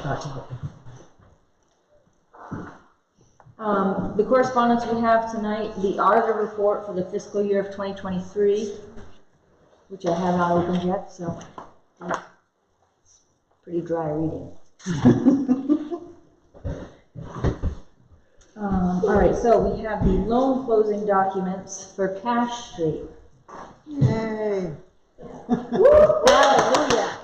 thought you would. The correspondence we have tonight, the auditor report for the fiscal year of 2023, which I have not opened yet, so it's pretty dry reading. All right, so we have the loan closing documents for Cash Street. Yay! Hallelujah!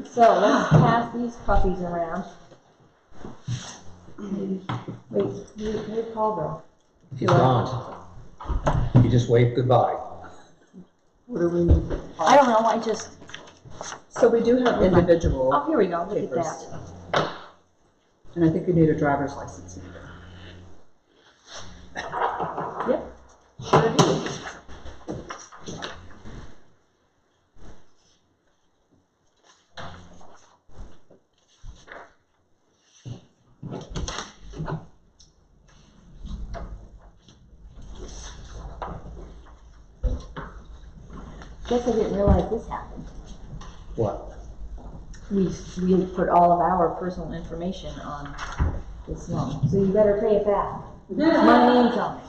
So let's pass these puppies around. Wait, where'd Paul go? He's gone. He just waved goodbye. What do we need? I don't know, I just, So we do have individual oh, here we go, look at papers. that. And I think you need a driver's license. Yep, sure do. Guess I didn't realize this happened. What? We put all of our personal information on this loan, so you better pay it back. My name's on it.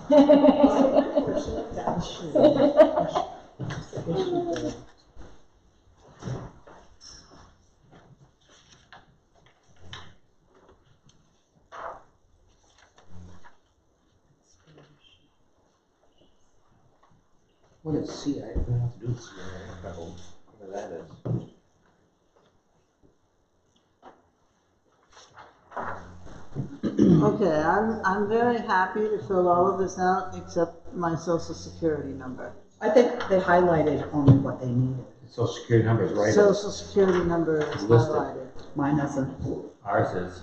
What is CI? I don't have to do CI. Whatever that is. Okay, I'm very happy to fill all of this out except my social security number. I think they highlighted only what they needed. The Social Security number is right. Social security number is Listed. highlighted. Mine isn't. Ours is.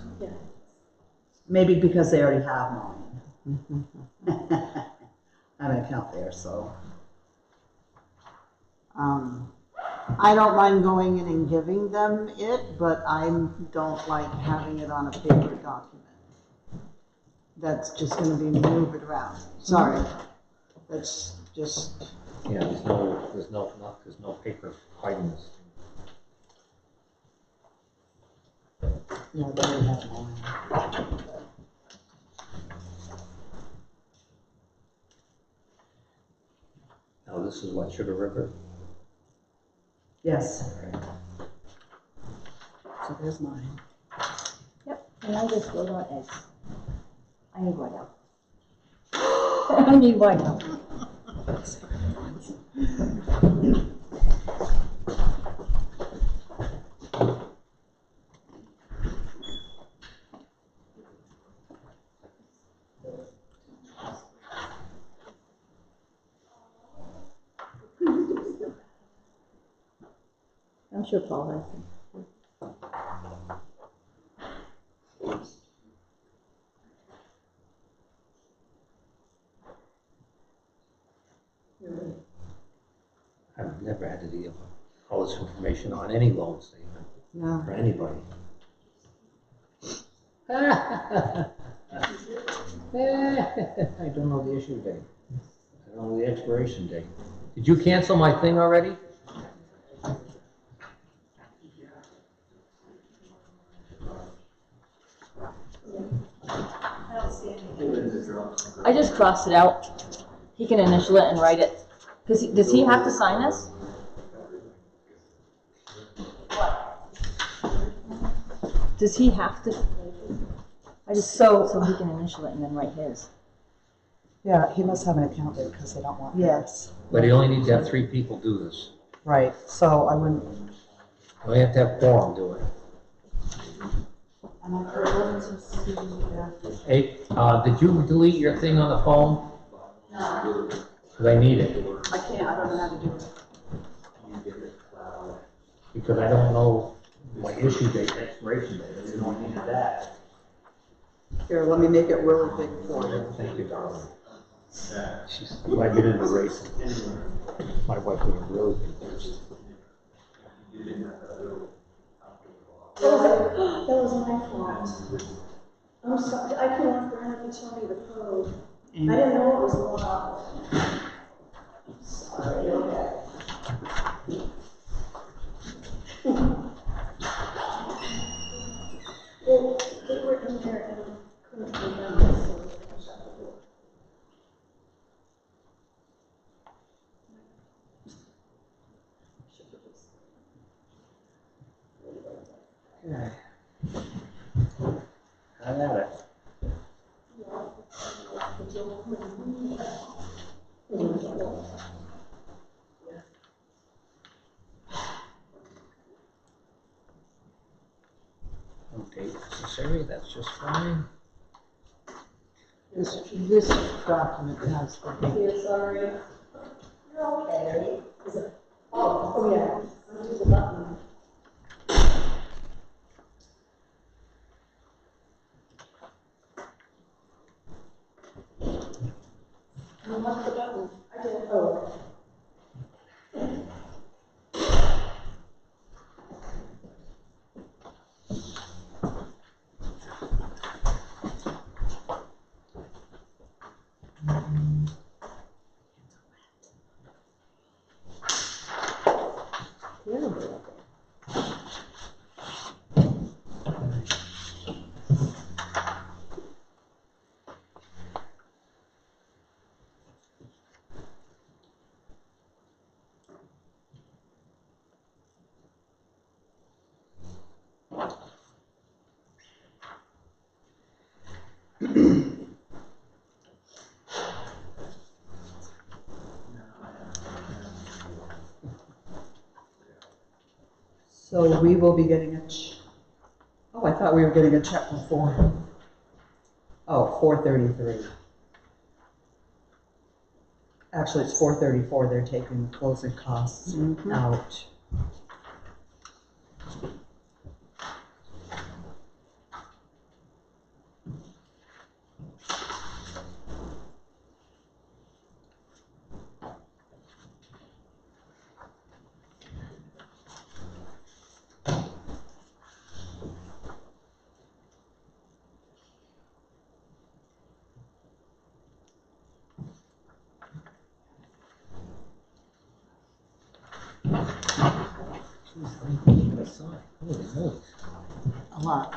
Maybe because they already have mine. I have an account there, so. I don't mind going in and giving them it, but I don't like having it on a paper document. That's just gonna be moved around. Sorry. That's just, Yeah, there's no paper fighting this. No, they already have mine. Now this is what, Sugar River? Yes, Okay. so there's mine. Yep, and I just wrote on eggs. I need white out. I need white out. I'm sure Paul has some. I've never had to deal with all this information on any loan statement no. for anybody. I don't know the issue date. I don't know the expiration date. Did you cancel my thing already? I just crossed it out. He can initial it and write it. Does he have to sign this? Does he have to? I just so he can initial it and then write his. Yeah, he must have an account there because they don't want. Yes. But you only need to have 3 people do this. Right, so I wouldn't. You only have to have quorum do it. Hey, did you delete your thing on the phone? No. Because I need it. I can't, I don't know how to do it. Because I don't know my issue date, expiration date. I don't need that. Here, let me make it really big for you. Thank you, darling. She's, when I get into racing, my wife would have really confused. That was my fault. I'm sorry, I can walk around if you tell me the code. I didn't know it was locked. Sorry, okay. Okay. Have at it. No date necessary, that's just fine. This document has the date. Yeah, sorry. You're okay. Is it? Oh, yeah. Undo the button. Unlock the button. I did. Oh. So we will be getting oh, I thought we were getting a check before. Oh, 433. Actually, it's 434, they're taking closing costs out. Jeez, how many people can I sign? Holy moly. A lot.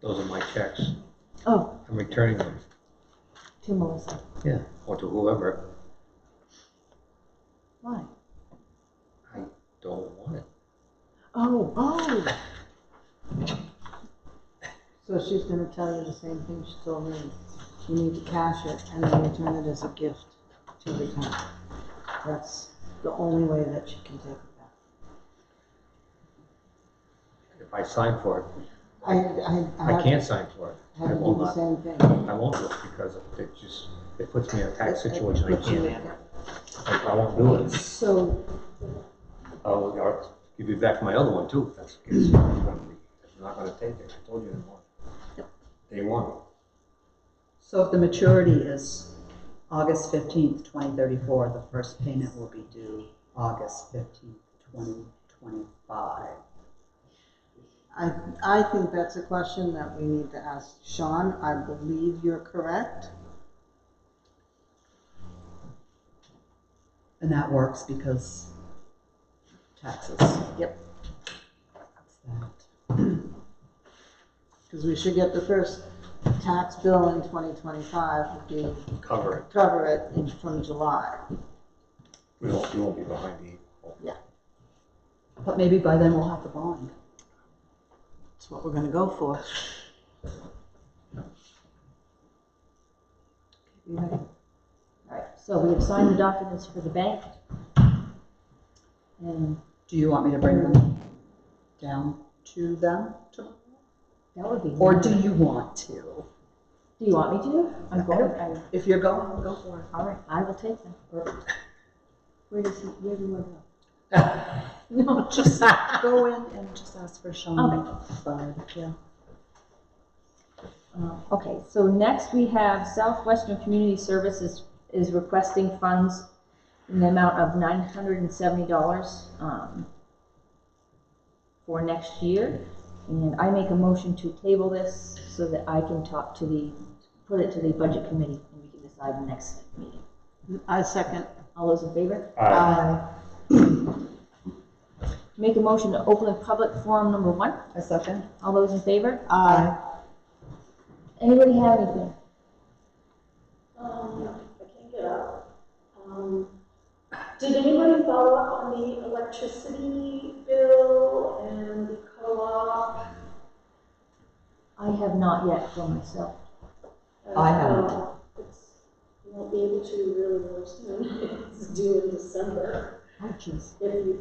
Those are my checks. Oh, I'm returning them. to Melissa. Yeah. Or to whoever. Why? I don't want it. Oh. So she's gonna tell you the same thing she told me. You need to cash it and then return it as a gift to the town. That's the only way that she can take it back. If I sign for it, I I can't sign for it. had I to will do the not. same thing. I won't do it because it puts me in a tax situation I Puts you can't in- handle. I won't do it. So, I'll give you back my other one too, if that's the case. I'm not gonna take it, I told you in one. Day one. So if the maturity is August 15th, 2034, the first payment will be due August 15th, 2025. I think that's a question that we need to ask Sean. I believe you're correct. And that works because taxes. Yep. That's that. Because we should get the first tax bill in 2025 would be Cover it. cover it from July. We won't be behind the eight ball. But maybe by then we'll have the bond. That's what we're gonna go for. You have it? All right, so we have signed the documents for the bank. And Do you want me to bring them down to them tomorrow? that would be. Or nice. do you want to? Do you want me to? I'm I going. don't- If you're going, go for it. All right, I will take them. Where do you want to go? No, just go in and just ask for Sean. Okay. Yeah. Okay, so next we have Southwestern Community Services is requesting funds in the amount of $970 for next year. And I make a motion to table this so that I can put it to the budget committee and we can decide the next meeting. I second. All those in favor? Aye. Make a motion to open the public forum number 1. A second? All those in favor? Aye. Anybody have anything? I can't get up. Did anybody follow up on the electricity bill and the co-op? I have not yet for myself. I haven't. You won't be able to really soon. It's due in December. Oh, jeez. If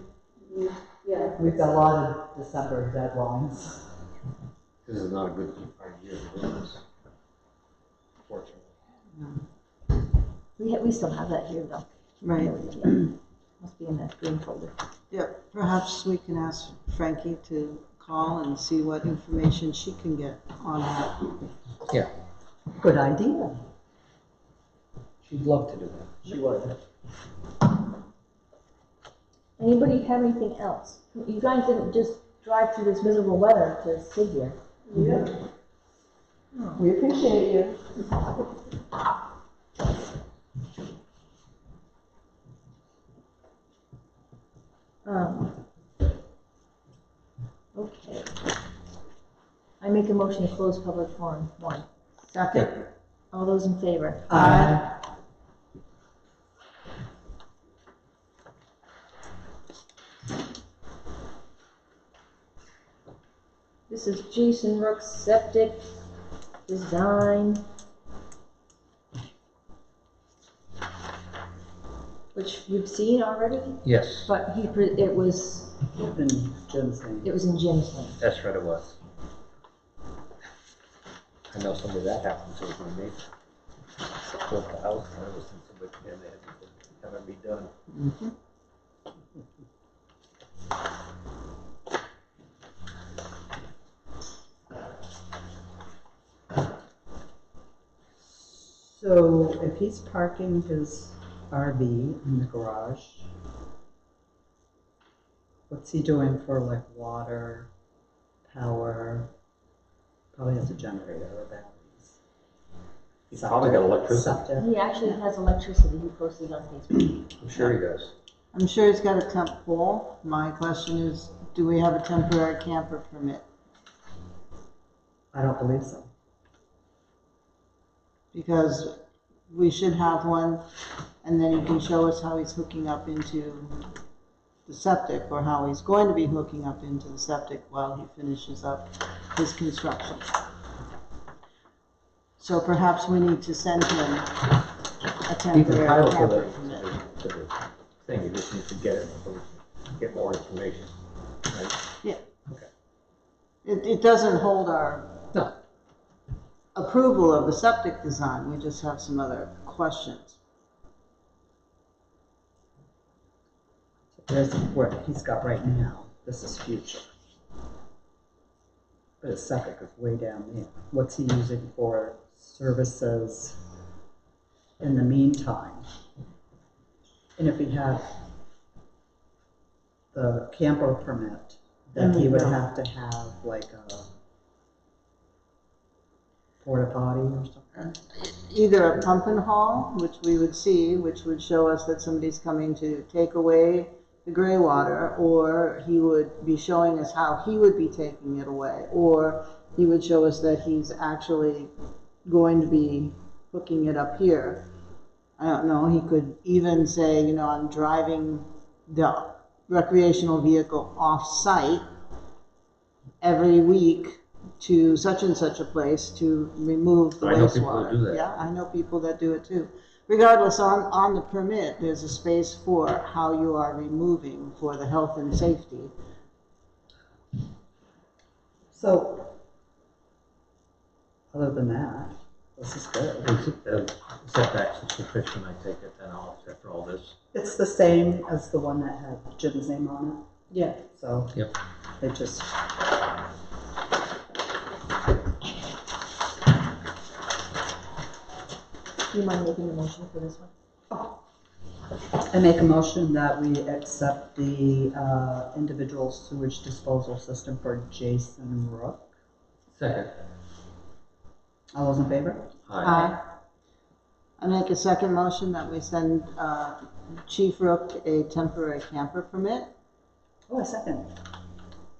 yeah. We've got a lot of December deadlines. This is not a good year to do this, fortunately. We still have that here though. Right. Must be in that green folder. Yep. Perhaps we can ask Frankie to call and see what information she can get on that. Yeah, Good idea. she'd love to do that. She would. Anybody have anything else? You guys didn't just drive through this miserable weather to sit here. Yeah. We appreciate you. Okay. I make a motion to close public forum 1. Second. All those in favor? Aye. This is Jason Rook's septic design, which we've seen already, Yes, but it was In Jim's name. in Jim's name. that's right, it was. I know somebody that happened to when they built the house, and I was in somebody, and they had to have it redone. So if he's parking his RV in the garage, what's he doing for like water, power? Probably has a generator or batteries. He's probably got electricity. Septic. He actually has electricity, he posted on Facebook. I'm sure he does. I'm sure he's got a temp pool. My question is, do we have a temporary camper permit? I don't believe so. Because we should have one, and then he can show us how he's hooking up into the septic, or how he's going to be hooking up into the septic while he finishes up his construction. So perhaps we need to send him a You can temporary title to camper the, permit. to the thing, you just need to get it, so we can get more information, right? Yeah. Okay. It doesn't hold our No, approval of the septic design, we just have some other questions. There's where he's got right now. This is future. But his septic is way down there. What's he using for services in the meantime? And if he had the camper permit, then he would have to have like a porta potty or something. Either a pump and haul, which we would see, which would show us that somebody's coming to take away the gray water, or he would be showing us how he would be taking it away, or he would show us that he's actually going to be hooking it up here. I don't know, he could even say, you know, I'm driving the recreational vehicle off-site every week to such and such a place to remove the I know people wastewater. that do that. Yeah, I know people that do it too. Regardless, on the permit, there's a space for how you are removing for the health and safety. So, other than that, this is good. Setbacks is sufficient, I take it, then after all this. It's the same as the one that had Jim's name on Yeah. it, so. Yep. They just, Do you mind making the motion for this one? I make a motion that we accept the individual sewage disposal system for Jason Rook. Second. All those in favor? Aye. I make a second motion that we send Chief Rook a temporary camper permit. Oh, a second.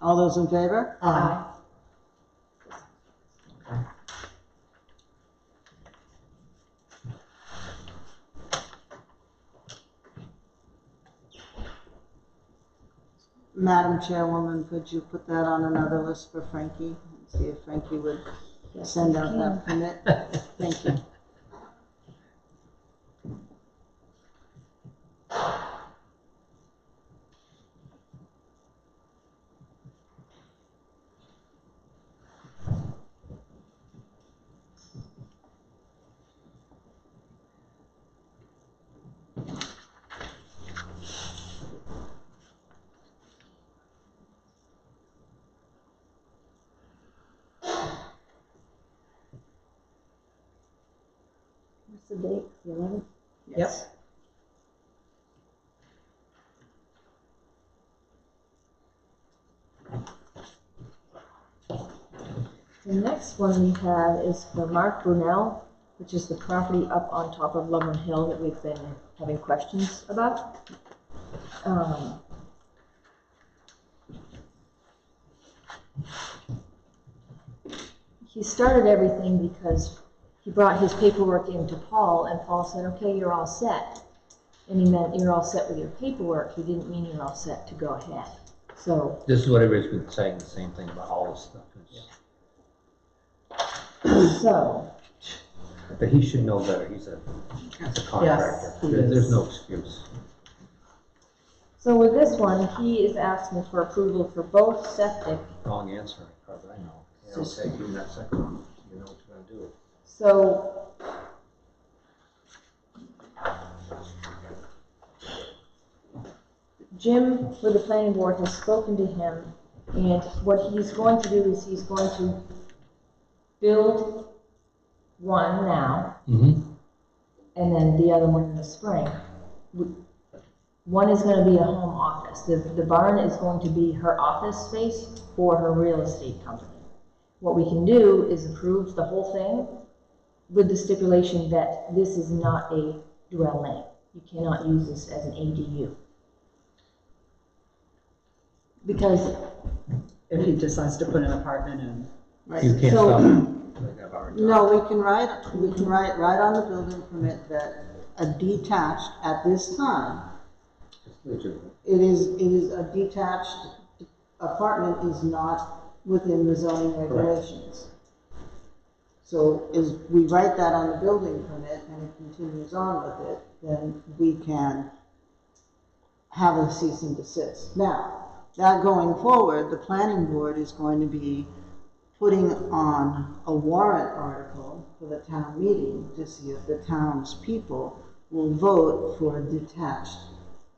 All those in favor? Aye. Madam Chairwoman, could you put that on another list for Frankie? And see if Frankie would send out that permit? Thank you. What's the date? The 11th? Yep. The next one we have is for Mark Brunel, which is the property up on top of Lumber Hill that we've been having questions about. He started everything because he brought his paperwork in to Paul, and Paul said, okay, you're all set. And he meant you're all set with your paperwork. He didn't mean you're all set to go ahead. So, This is what everybody's been saying, the same thing about all this stuff. so, But he should know better, he's a contractor. he There's is. no excuse. So with this one, he is asking for approval for both septic. Wrong answer, as far as I know. You don't say, give him that second one, you know what you're gonna do. So Jim, with the planning board, has spoken to him, and what he's going to do is he's going to build one now, Mm-hmm. and then the other one in the spring. One is gonna be a home office. The barn is going to be her office space for her real estate company. What we can do is approve the whole thing with the stipulation that this is not a dwelling. You cannot use this as an ADU. Because, If he decides to put an apartment in. Right. You can't So- stop him. Like I've already done. No, we can write right on the building permit that a detached, at this time, It's legitimate. it is a detached apartment is not within the zoning regulations. So as we write that on the building permit and it continues on with it, then we can have a cease and desist. Now, that going forward, the planning board is going to be putting on a warrant article for the town meeting to see if the townspeople will vote for a detached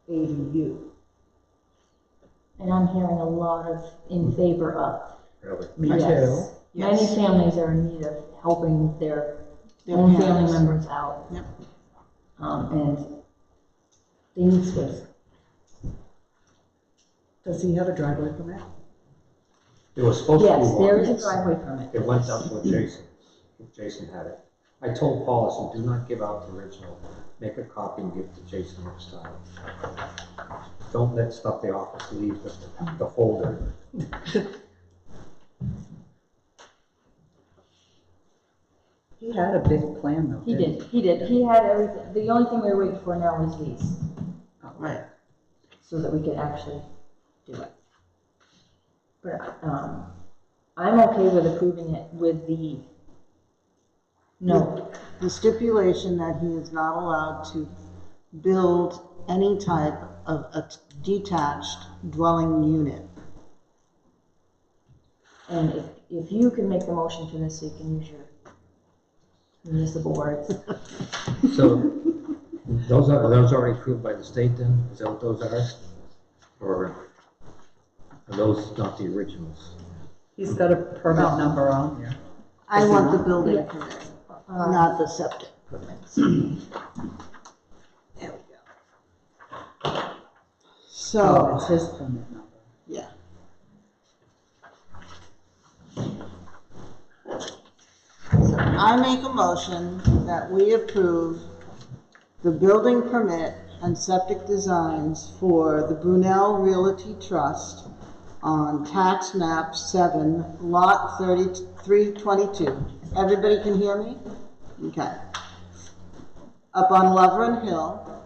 ADU. and I'm hearing a lot of in favor of. Really. Me Yes. too. Many Yes. families are in need of helping their Their own family parents. members out. Yep. And they need space. Does he have a driveway permit? It was supposed to be Yes, there is a one. driveway permit. It went up with Jason. Jason had it. I told Paul, I said, do not give out the original. Make a copy and give it to Jason next time. Don't let stuff the office leave the folder. He had a big plan though. He didn't did. He had everything. The only thing we were waiting for now was these, Right. so that we could actually do it. But, I'm okay with approving it with the note. The stipulation that he is not allowed to build any type of a detached dwelling unit. And if you can make the motion for this, so you can use your municipal words. So, are those already approved by the state then? Is that what those are? Or are those not the originals? He's got a permit number on there. I Is he want the not? building Yeah. permit, not the septic permits. There we go. Oh, So, it's his permit number. yeah. I make a motion that we approve the building permit and septic designs for the Brunel Realty Trust on tax map 7, lot 3322. Everybody can hear me? Okay. Up on Loveren Hill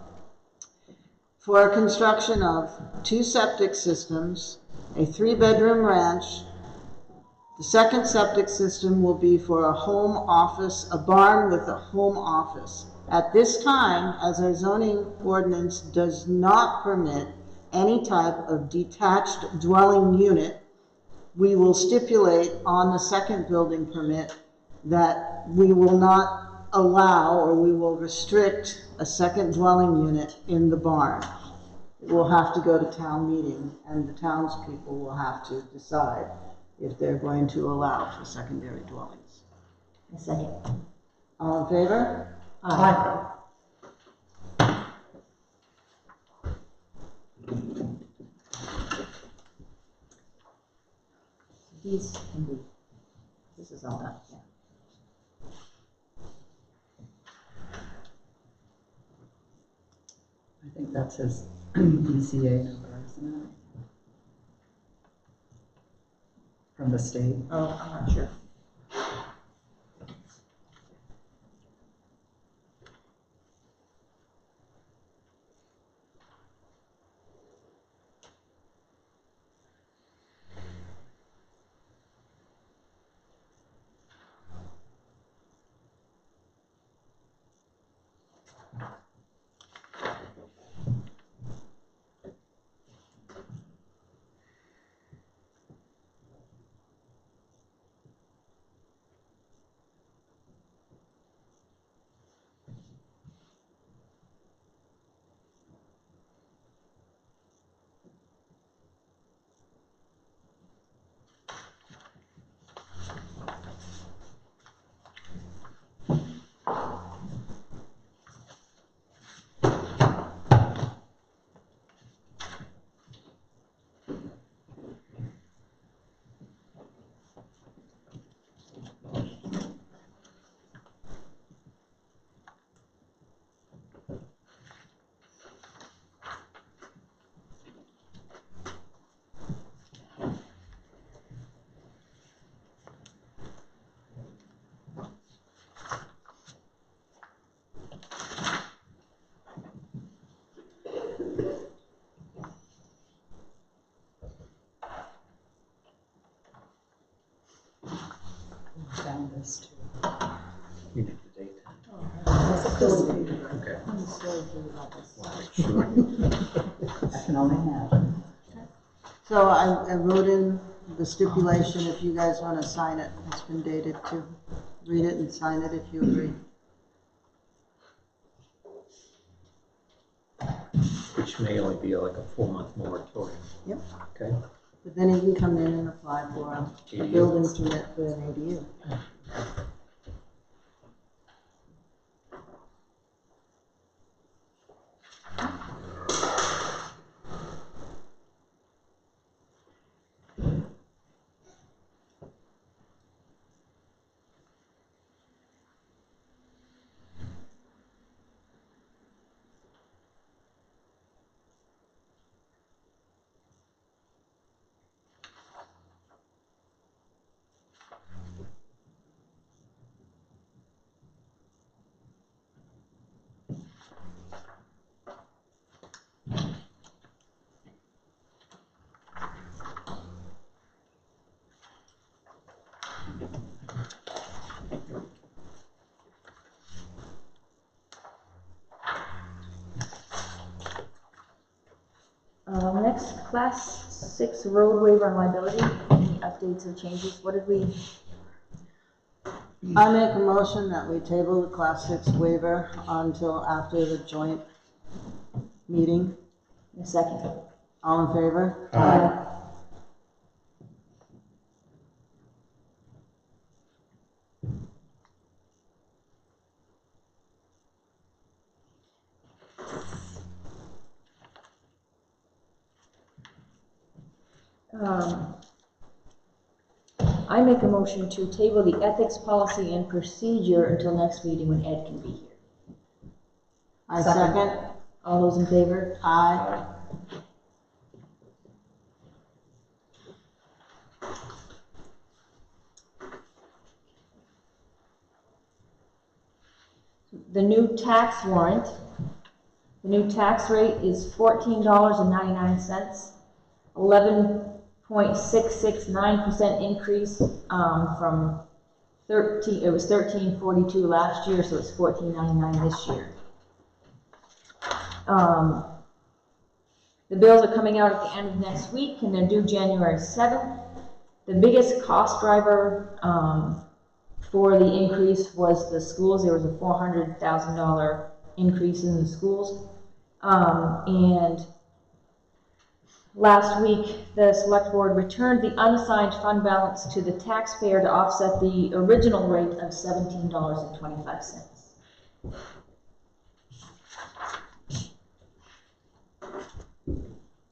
for construction of 2 septic systems, a 3-bedroom ranch. The second septic system will be for a home office, a barn with a home office. At this time, as our zoning ordinance does not permit any type of detached dwelling unit, we will stipulate on the second building permit that we will not allow, or we will restrict, a second dwelling unit in the barn. It will have to go to town meeting, and the townspeople will have to decide if they're going to allow for secondary dwellings. A second. All in favor? Aye. These can be, this is all done, yeah. I think that's his ECA number, isn't it? From the state. Oh, I'm not sure. Found this too. You need the date. Okay. I'm so good about this. Sure. I can only imagine. So I wrote in the stipulation, if you guys want to sign it, it's been dated to read it and sign it if you agree. Which may only be like a 4-month moratorium. Yep. Okay. But then he can come in and apply for a ADU. building permit for an ADU. Class 6 road waiver and liability, any updates or changes? What did we, I make a motion that we table the Class 6 waiver until after the joint meeting. a second? All in favor? Aye. I make a motion to table the ethics policy and procedure until next meeting when Ed can be here. I second. All those in favor? Aye. The new tax warrant. The new tax rate is $14.99, 11.669% increase from 13. It was $13.42 last year, so it's $14.99 this year. The bills are coming out at the end of next week, and they're due January 7th. The biggest cost driver for the increase was the schools. There was a $400,000 increase in the schools. And last week, the select board returned the unassigned fund balance to the taxpayer to offset the original rate of $17.25.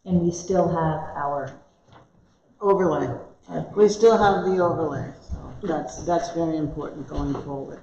And we still have our Overlay. We still have the overlay, so that's very important going forward.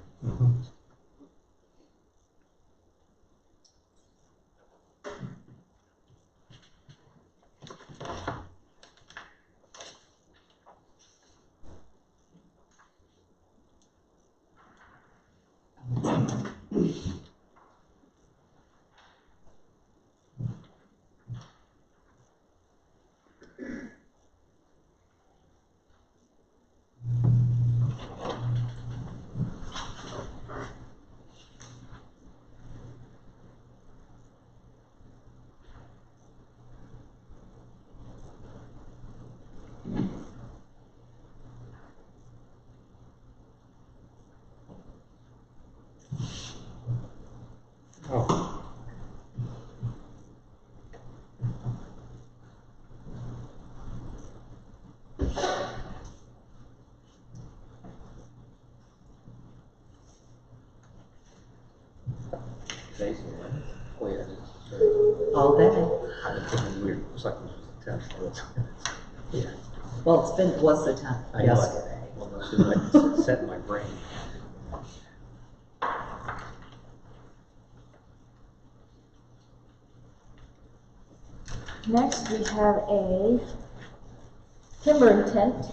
Oh, Jason, right? Oh, yeah, it's All day. I've been thinking weird, it's like it was the 10th. Yeah. Well, was the 10th I know it. yesterday. Well, that's just like set in my brain. Next, we have a timber intent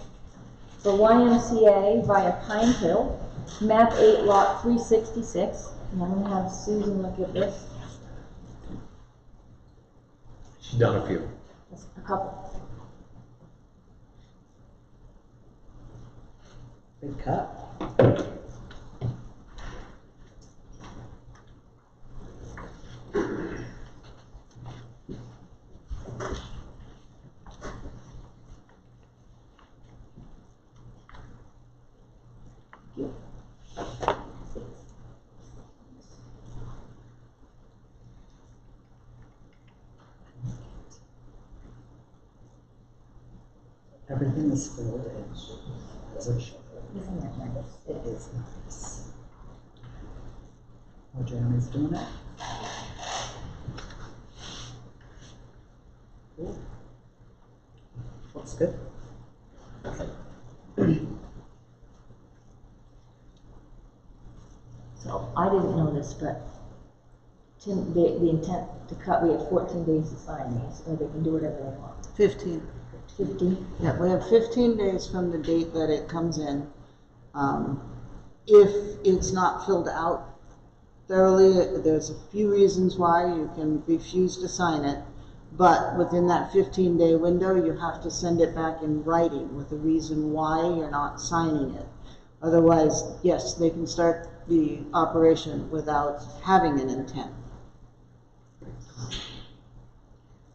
for YMCA via Pine Hill, map 8, lot 366. And I'm gonna have Susan look at this. She's done a few. That's a couple. Big cut. Everything is filled in as it should. Isn't that nice? It is nice. Oh, Jeremy's doing it. Cool. Looks good. So I didn't know this, but the intent to cut, we have 14 days to sign these, or they can do whatever they want. 15. 15? Yeah, we have 15 days from the date that it comes in. If it's not filled out thoroughly, there's a few reasons why you can refuse to sign it. But within that 15-day window, you have to send it back in writing with a reason why you're not signing it. Otherwise, yes, they can start the operation without having an intent.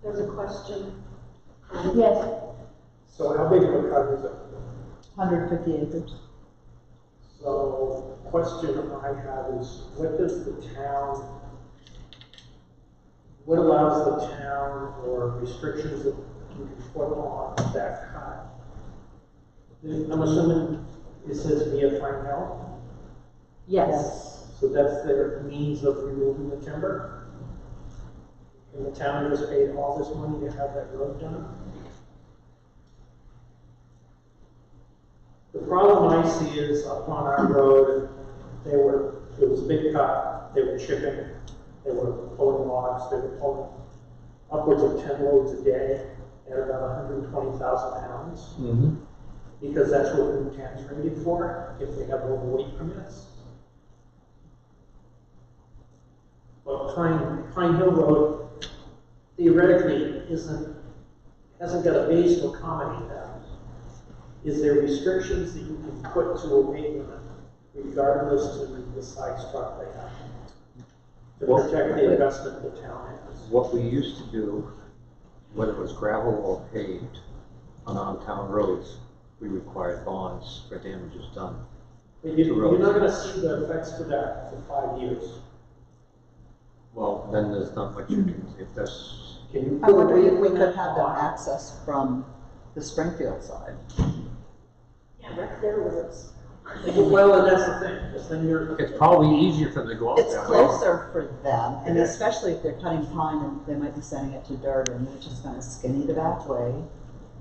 There's a question. Yes, So how big of a cut is it? 150 acres. So, question I have is, what does the town, what allows the town or restrictions that you can put on that cut? I'm assuming it says via Pine Hill, yes. so that's their means of removing the timber? And the town just paid all this money to have that road done? The problem I see is up on our road, it was a big cut, they were chipping, they were pulling logs, they were pulling upwards of 10 loads a day at about 120,000 pounds. Because that's what the town's rated for, if they have overweight permits. But Pine Hill Road theoretically hasn't got a base to accommodate that. Is there restrictions that you can put to a weight limit, regardless to the size truck they have? To protect the investment the town has? What we used to do, whether it was gravel or paved on town roads, we required bonds for damages done. But you're not gonna see the effects for that for 5 years. Well, then there's not much you can, if that's, Can you? I wonder if we put a could have them bond? access from the Springfield side. Yeah, wreck their roads. Well, and that's the thing, is then you're. it's probably easier for them to go out It's that way. closer for them, and Yeah. especially if they're cutting pine and they might be sending it to Durban, which is kind of skinny the back way.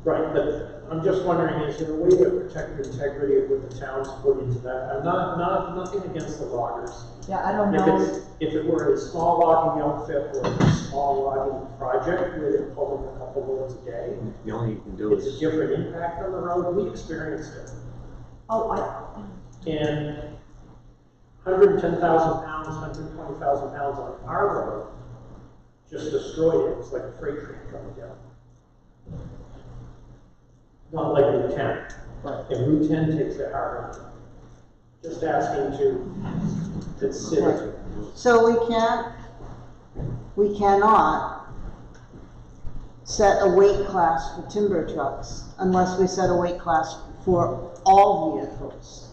Right, but I'm just wondering, is there a way to protect the integrity of what the town's put into that? I'm nothing against the loggers. Yeah, I don't If know. if it were a small logging outfit or a small logging project where they're pulling a couple loads a day, The only you can do it's a is, different impact on the road. We experienced it. Oh, And 110,000 pounds, 120,000 pounds on our road just destroyed it. It was like a freight train coming down. Not like Route 10. Right. If Route 10 takes it hard on it. Just asking to consider. So we cannot set a weight class for timber trucks unless we set a weight class for all vehicles.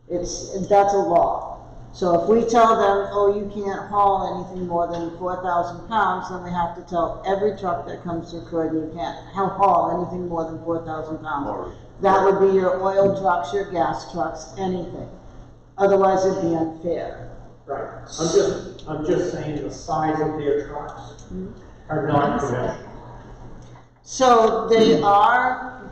That's a law. So if we tell them, oh, you can't haul anything more than 4,000 pounds, then we have to tell every truck that comes through Croydon, you can't haul anything more than 4,000 pounds. or, That would be your oil trucks, your gas trucks, anything. Otherwise, it'd be unfair. Right. I'm just saying the size of their trucks are not conventional. So they are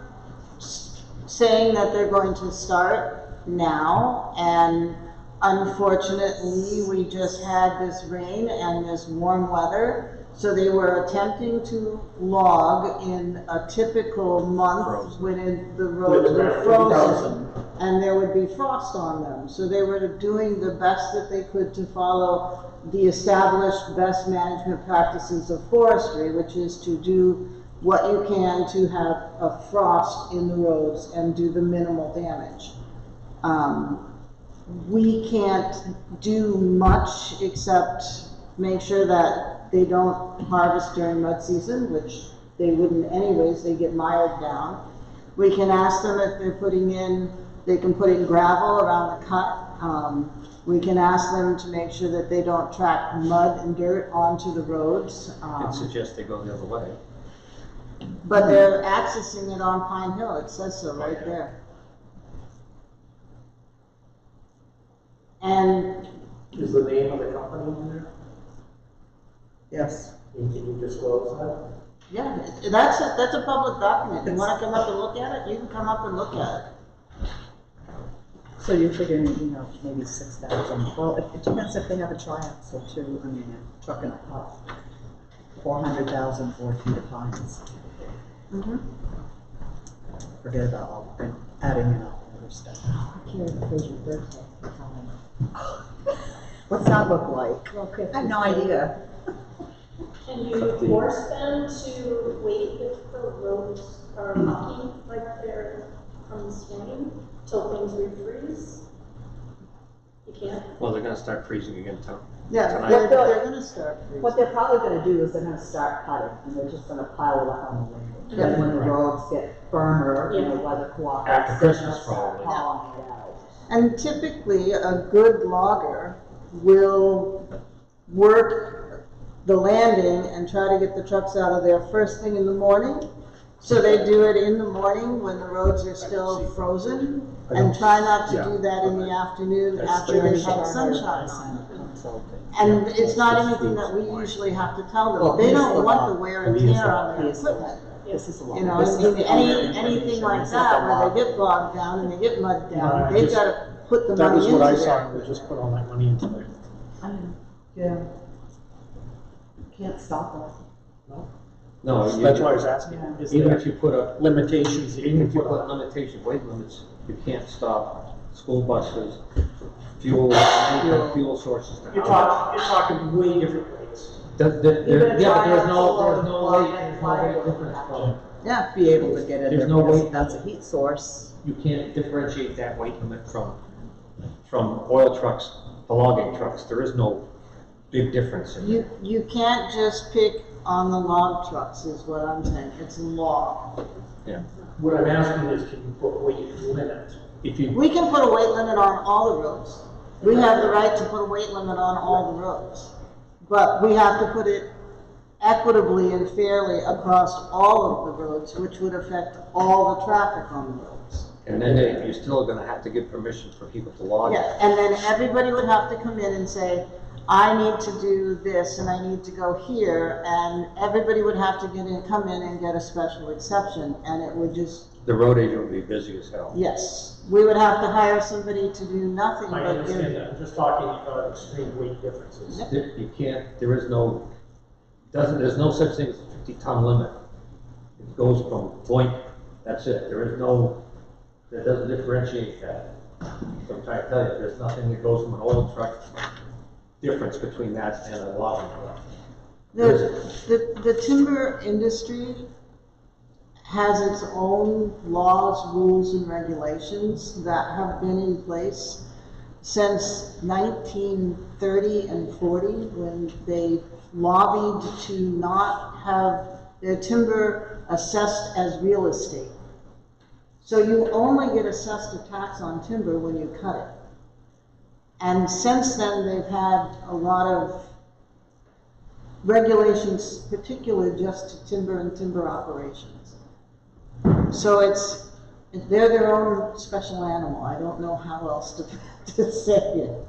saying that they're going to start now, and unfortunately, we just had this rain and this warm weather, so they were attempting to log in a typical month Frozen. when the roads were frozen, and there would be frost on them. So they were doing the best that they could to follow the established best management practices of forestry, which is to do what you can to have a frost in the roads and do the minimal damage. We can't do much except make sure that they don't harvest during mud season, which they wouldn't anyways, they get mired down. We can ask them if they're putting in, they can put in gravel around the cut. We can ask them to make sure that they don't track mud and dirt onto the roads. and suggest they go the other way. But they're accessing it on Pine Hill, it says so right there. And Is the name of the company in there? Yes. And can you disclose that? yeah, that's a public document. You wanna come up and look at it, you can come up and look at it. So you're figuring, maybe 6,000. Well, it depends if they have a triaxle too. I mean, a truck and a half. 400,000 4 feet of pines. Forget about all the adding in all the other stuff. What's that look like? I have no idea. Can you force them to wait if the roads are rocky, like they're from the spring, till things refreeze? You can't? Well, they're gonna start freezing again, too. Yeah, tonight. they're gonna start What freezing. they're probably gonna do is they're gonna start cutting, and they're just gonna pile it up on the landing. Then when the roads get firmer, and the weather cooperates, After then Christmas, they'll start probably. hauling it out. And typically, a good logger will work the landing and try to get the trucks out of there first thing in the morning. So they do it in the morning when the roads are still frozen, and try not to do that in the afternoon after they've had sunshine on it. And it's not anything that we usually have to tell Well, them. They he's don't the want law. the wear and tear on their He's the law. equipment. This is a lot. You know, This is and the anything like that, where they get bogged down and they get mud down, No, they've just- gotta put the That money was into what I their saw, and we just put all that money into it. Yeah. Can't stop it. No, That's why I was asking, Yeah. is even there if you put up, limitations that even you if you can put put on? limitation, weight limits, you can't stop school buses, fuel, any kind of fuel sources. to You're out. talking way different rates. Yeah, but there's no Fire weight, there's no weight difference from, Yeah. Be able to get in There's there no because way- that's a heat source. you can't differentiate that weight limit from oil trucks to logging trucks. There is no big difference in it. You can't just pick on the log trucks is what I'm saying, it's law. What I'm asking is, can you put weight limit? If you, We can put a weight limit on all the roads. We have the right to put a weight limit on all the roads. But we have to put it equitably and fairly across all of the roads, which would affect all the traffic on the roads. and then you're still gonna have to give permission for people to log. Yeah, and then everybody would have to come in and say, I need to do this and I need to go here, and everybody would have to come in and get a special exception, and it would just, The road agent would be busy as hell. yes. We would have to hire somebody to do nothing I but understand give. that, I'm just talking about extreme weight differences. You can't, there is no, there's no such thing as a 50-ton limit. It goes from point, that's it. There is no, that doesn't differentiate that. So I'm trying to tell you, there's nothing that goes from an oil truck difference between that and a logging truck. The timber industry has its own laws, rules, and regulations that have been in place since 1930 and 40, when they lobbied to not have their timber assessed as real estate. So you only get assessed a tax on timber when you cut it. And since then, they've had a lot of regulations, particularly just to timber and timber operations. So they're their own special animal. I don't know how else to say it.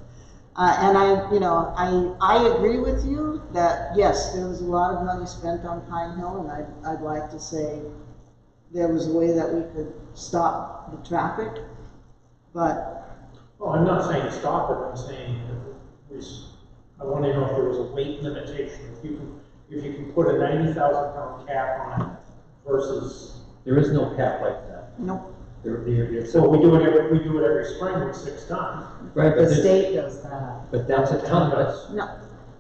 And I agree with you that yes, there was a lot of money spent on Pine Hill, and I'd like to say there was a way that we could stop the traffic, but Well, I'm not saying stop it, I'm saying, I want to know if there was a weight limitation. If you can put a 90,000-pound cap on it versus, There is no cap like that. nope. so we do it every spring with 6 tons. Right, The state does that. but that's a ton,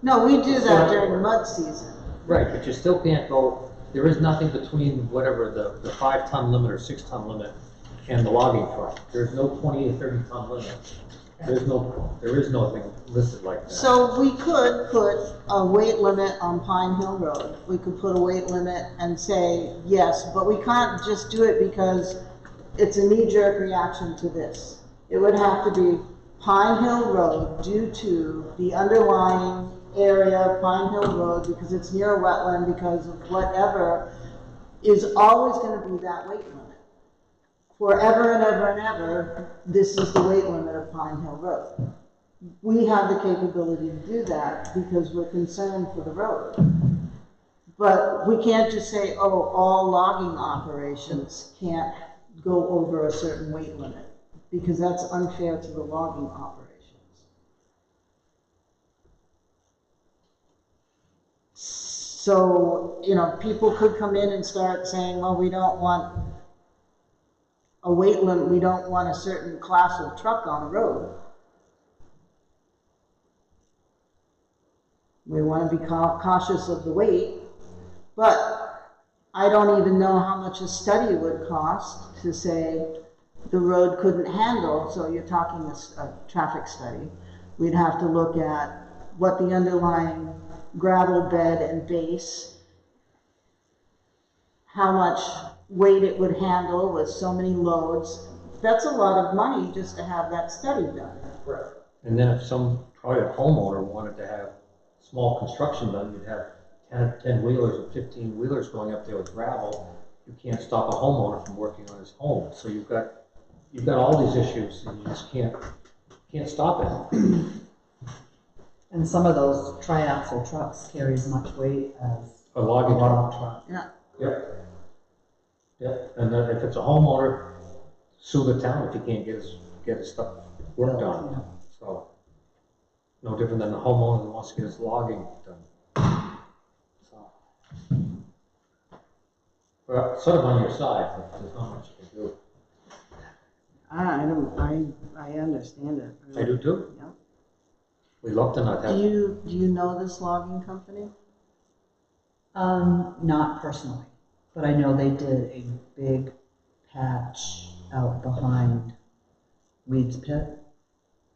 No, we do that during mud season. right, but you still can't go, there is nothing between whatever the 5-ton limit or 6-ton limit and the logging truck. There's no 20 or 30-ton limit. There is nothing listed like that. So we could put a weight limit on Pine Hill Road. We could put a weight limit and say yes, but we can't just do it because it's a knee-jerk reaction to this. It would have to be Pine Hill Road due to the underlying area of Pine Hill Road, because it's near a wetland, because of whatever, is always going to be that weight limit. Forever and ever and ever, this is the weight limit of Pine Hill Road. We have the capability to do that because we're concerned for the road. But we can't just say, oh, all logging operations can't go over a certain weight limit, because that's unfair to the logging operations. So, people could come in and start saying, well, we don't want a weight limit, we don't want a certain class of truck on the road. We want to be cautious of the weight, but I don't even know how much a study would cost to say the road couldn't handle, so you're talking a traffic study. We'd have to look at what the underlying gravel bed and base, how much weight it would handle with so many loads. That's a lot of money just to have that study done. Correct. And then if some private homeowner wanted to have small construction done, you'd have 10 wheelers or 15 wheelers going up there with gravel. You can't stop a homeowner from working on his home. So you've got all these issues and you just can't stop it. And some of those triaxle trucks carry as much weight as A logging truck. truck. Yeah. Yep. Yep. And then if it's a homeowner, sue the town if he can't get his stuff worked on. Yeah. So, no different than the homeowner that wants to get his logging done. So, we're sort of on your side, but there's not much you can do. I understand it. I do too. Yeah. We love to not have. Do you know this logging company? Not personally, but I know they did a big patch out behind Weed's Pit.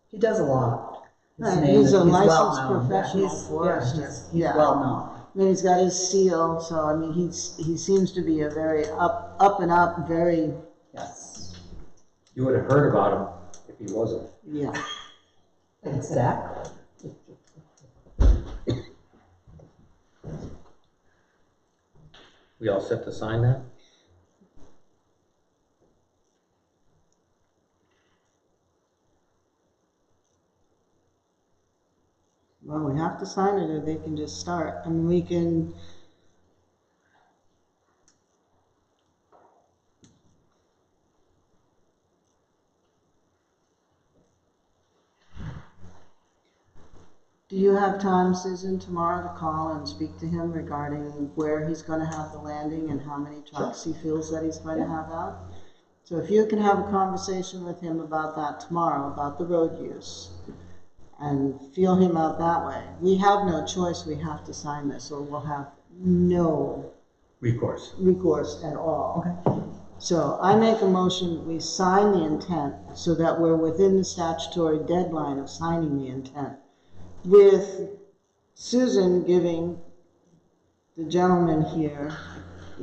He does a lot. His Right, name he's is- a licensed well-known. Yeah, professional he's- forester. yeah, he's Yeah. well known. I mean, he's got his seal, so I mean, he seems to be a very up and up, very, Yes, You would have heard about him if he wasn't. yeah. exactly. We all set to sign that? Well, we have to sign it or they can just start. I mean, we can, do you have time, Susan, tomorrow to call and speak to him regarding where he's gonna have the landing and how many trucks he feels that he's going to have out? So if you can have a conversation with him about that tomorrow, about the road use, and feel him out that way. We have no choice, we have to sign this, or we'll have no Recourse. recourse at all. Okay. So I make a motion, we sign the intent so that we're within the statutory deadline of signing the intent, with Susan giving the gentleman here,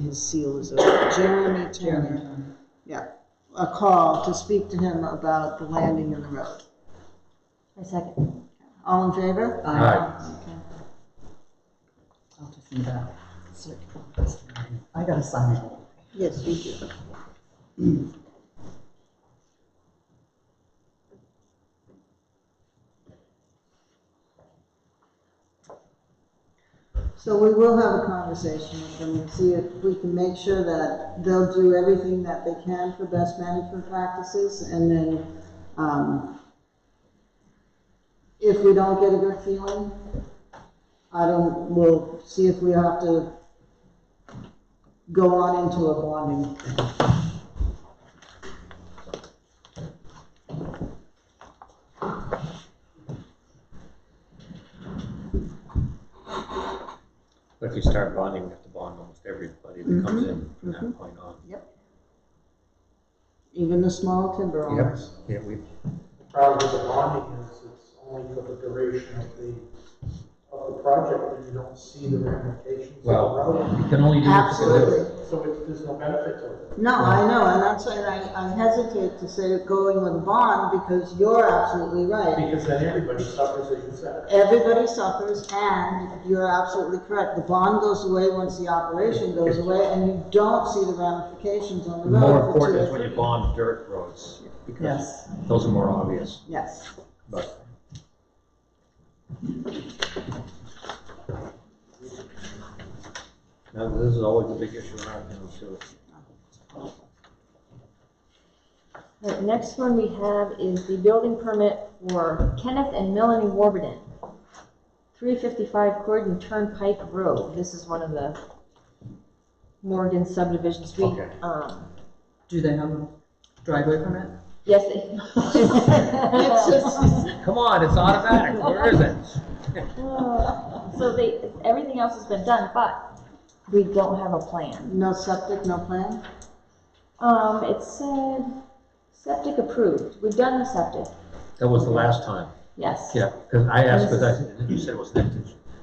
his seal is over, Jeremy Turner, yeah, a call to speak to him about the landing in the road. I second. All in favor? Aye. Okay. I'll just need that. I gotta sign it. Yes, you do. So we will have a conversation with them and see if we can make sure that they'll do everything that they can for best management practices, and then, if we don't get a good feeling, we'll see if we have to go on into a bonding. But if you start bonding, you have to bond almost everybody that comes in from that point on. Even the small timber owners. Yeah, we, Problem with the bonding is it's only for the duration of the project, and you don't see the ramifications of the well, road. you can only do what you can do. Absolutely. So there's no benefit to it. No, I know, and that's why I hesitate to say going with a bond, because you're absolutely right. Because then everybody suffers, as you said. Everybody suffers, and you're absolutely correct. The bond goes away once the operation goes away, and you don't see the ramifications on the road. More for important 2 is or when you 3. bond dirt roads, because Yes. those are more obvious, Yes. but. Now, this is always a big issue in our town too. The next one we have is the building permit for Kenneth and Melanie Warburton, 355 Croydon Turnpike Road. This is one of the Morgan subdivision street. Okay. Do they have a driveway permit? Yes, they. It's just, Come on, it's automatic, where is it? So everything else has been done, but we don't have a plan. no septic, no plan? It said septic approved. We've done the septic. That was the last time. Yes. Yeah, because I asked, you said it was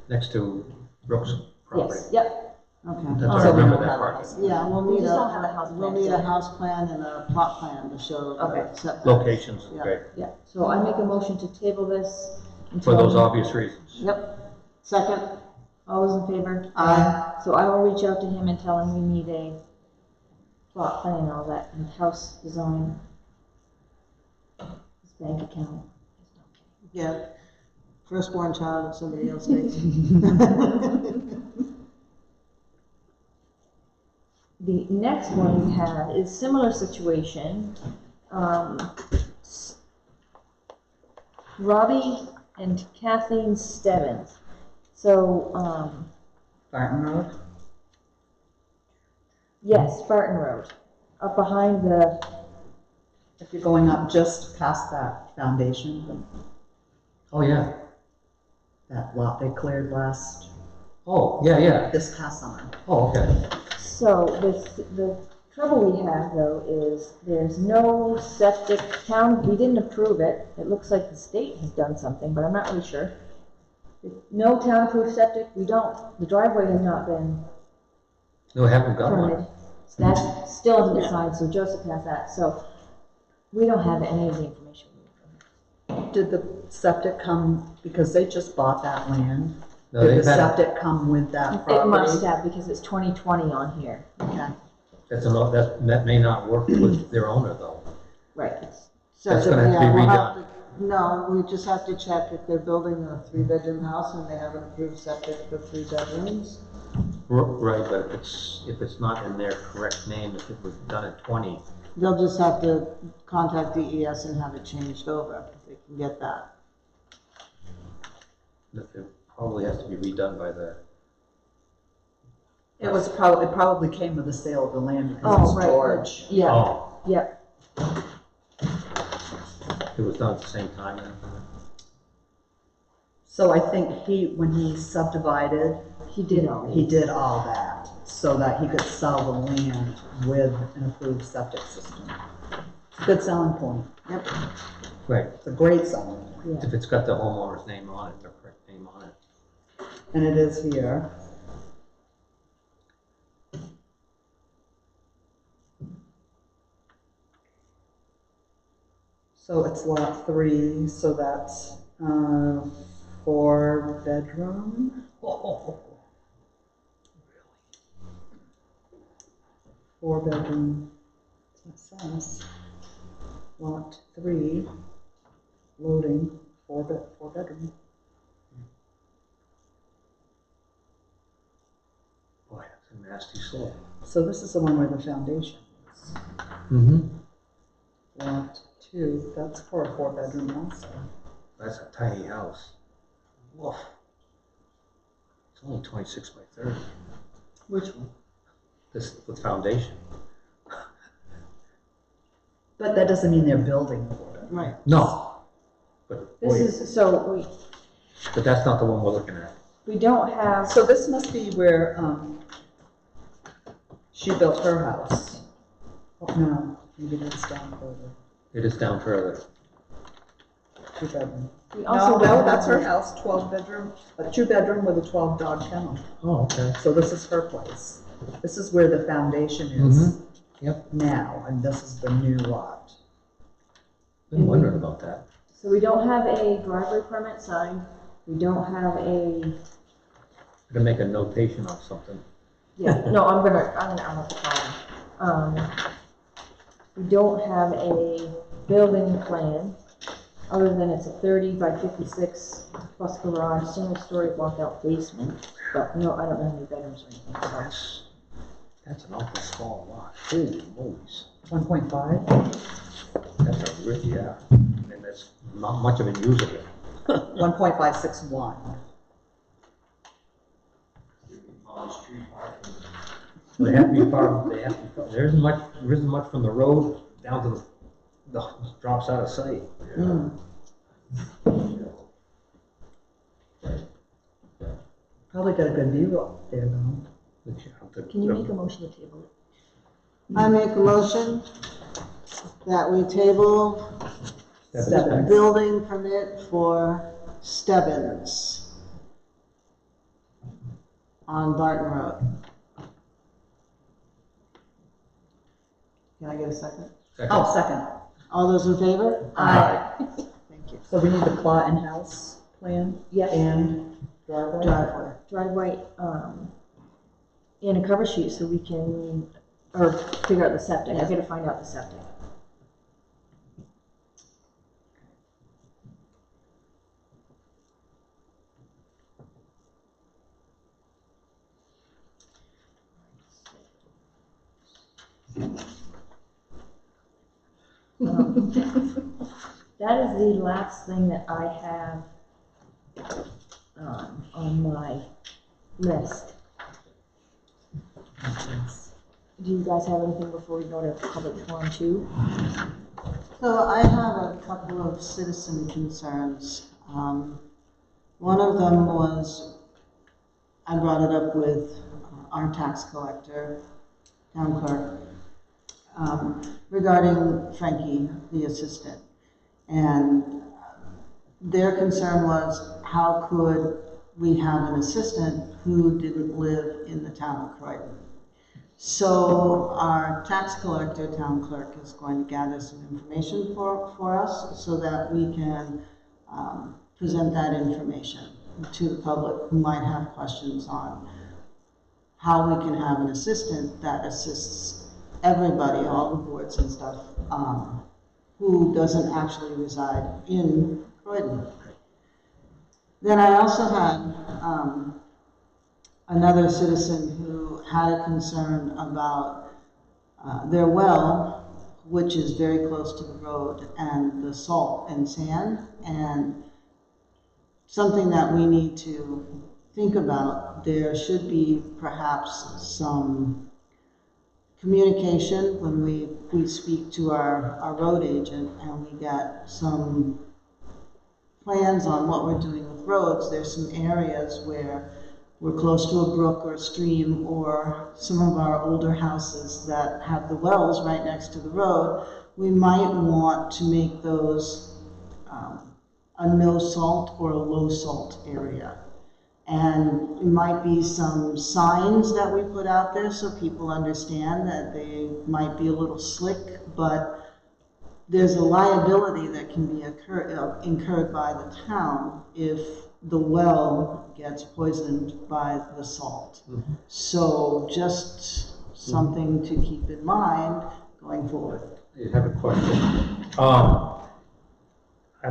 next to Brooks' property. Yes, yep. Okay. That's why I So we remember don't that have a part. house. Yeah, we'll We need just don't have a house we'll plan, need so- a house plan and a plot plan to show Okay. the setbacks. Locations, Yeah. okay, Yeah, so I make a motion to table this for until. those obvious reasons. Yep. Second? All those in favor? Aye. So I will reach out to him and tell him we need a plot plan and all that, and house design. His bank account. Yeah. Firstborn child of somebody else takes. The next one we have is similar situation. Robbie and Kathleen Stebbins. So, Barton Road? yes, Barton Road, up behind the, If you're going up just past that foundation, Oh, yeah. that lot they cleared Oh, yeah. this past summer. Oh, okay. so the trouble we have though is there's no septic town, we didn't approve it. It looks like the state has done something, but I'm not really sure. No town approved septic, the driveway has not been No, I haven't got permitted. one. So that still hasn't been signed, so Joseph has that, so we don't have any of the information we need from him. Did the septic come, because they just bought that land, No, did they've the had, septic come with that It property? must have, because it's 2020 on here. Okay. that may not work with their owner though. Right. So, That's gonna have to be yeah, we'll redone. have to- No, we just have to check if they're building a 3-bedroom house and they have an approved septic for 3 bedrooms. Right, but if it's not in their correct name, if it was done at 20, They'll just have to contact DES and have it changed over, if they can get that. it probably has to be redone by the, It probably came with the sale of the land because Oh, it's right. George. Yeah, oh, yeah. it was done at the same time then? So I think when he subdivided, He did all he these. did all that so that he could sell the land with an approved septic system. It's a good selling point. Yep. Right, It's a great selling point. Yeah. if it's got the homeowner's name on it, the correct name on it. And it is here. So it's lot 3, so that's 4-bedroom. Oh, 4-bedroom, that's what it says. Lot 3, loading, 4-bedroom. boy, that's a nasty soul. So this is the one where the foundation is. Mm-hmm. Lot 2, that's for a 4-bedroom also. That's a tiny house. Woof. It's only 26 by 30, Which one? this, with foundation. But that doesn't mean they're building for it. Right. No, but This boy, is, so but that's not the one we're looking at. we don't have, So this must be where she built her house. Oh, no, maybe that's down further. It is down further. 2-bedroom. we also. No, don't that's her have- house, 12-bedroom, a 2-bedroom with a 12-dog kennel. Oh, okay. So this is her place. This is where the foundation is Yep. now, and this is the new lot. Been wondering about that. So we don't have a driveway permit signed, we don't have a, Gonna make a notation on something. yeah, no, I'm gonna have to call him. We don't have a building plan, other than it's a 30 by 56 plus garage, single-story walkout basement, but no, I don't know how many bedrooms or anything, so. That's an awful small lot. Holy molies. 1.5? That's a really, yeah. And that's not much of it usable. 1.561. They have to be far, there isn't much from the road down to the drops out of sight. Probably got a good view up there though. Can you make a motion to table it? I make a motion that we table Stebbins. Building permit for Stebbins on Barton Road. Can I get a second? Oh, second. All those in favor? Aye. Thank you. So we need the plot and house plan Yes. and driveway? Driveway. Driveway, and a cover sheet so we can, or figure out the septic. I gotta find out the septic. That is the last thing that I have on my list. Do you guys have anything before we go to public forum 2? So I have a couple of citizen concerns. One of them was, I brought it up with our tax collector, town clerk, regarding Frankie, the assistant. And their concern was, how could we have an assistant who didn't live in the town of Croydon? So our tax collector, town clerk, is going to gather some information for us so that we can present that information to the public who might have questions on how we can have an assistant that assists everybody, all the boards and stuff, who doesn't actually reside in Croydon. Then I also had another citizen who had a concern about their well, which is very close to the road, and the salt and sand, and something that we need to think about. There should be perhaps some communication when we speak to our road agent and we get some plans on what we're doing with roads. There's some areas where we're close to a brook or a stream, or some of our older houses that have the wells right next to the road. We might want to make those a no salt or a low salt area. And it might be some signs that we put out there so people understand that they might be a little slick, but there's a liability that can be incurred by the town if the well gets poisoned by the salt. Mm-hmm. So just something to keep in mind going forward. I have a question.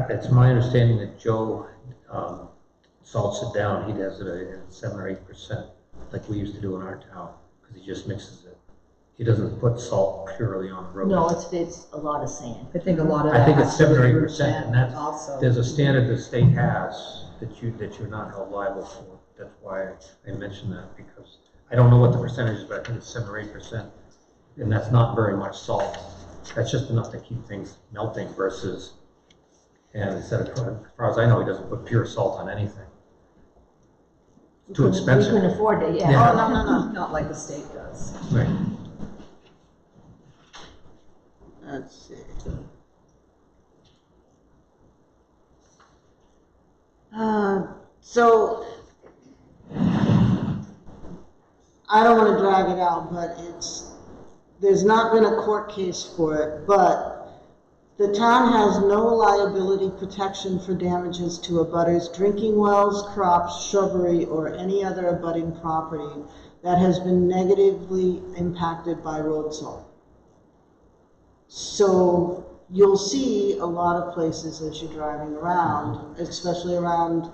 It's my understanding that Joe salts it down. He does it at 7 or 8%, like we used to do in our town, because he just mixes it. He doesn't put salt purely on the road. No, it's a lot of sand. I think a lot of I that think has it's to do 7 or with 8%, and that's, also. there's a standard the state has that you're not held liable for. That's why I mentioned that, because I don't know what the percentage is, but I think it's 7 or 8%, and that's not very much salt. That's just enough to keep things melting versus, and instead of, as far as I know, he doesn't put pure salt on anything. It's too expensive. We couldn't afford it, yeah. Yeah. Oh, no. Not like the state does. Right. Let's see. So I don't want to drag it out, but there's not been a court case for it, but the town has no liability protection for damages to abutters' drinking wells, crops, shrubbery, or any other abutting property that has been negatively impacted by road salt. So you'll see a lot of places as you're driving around, especially around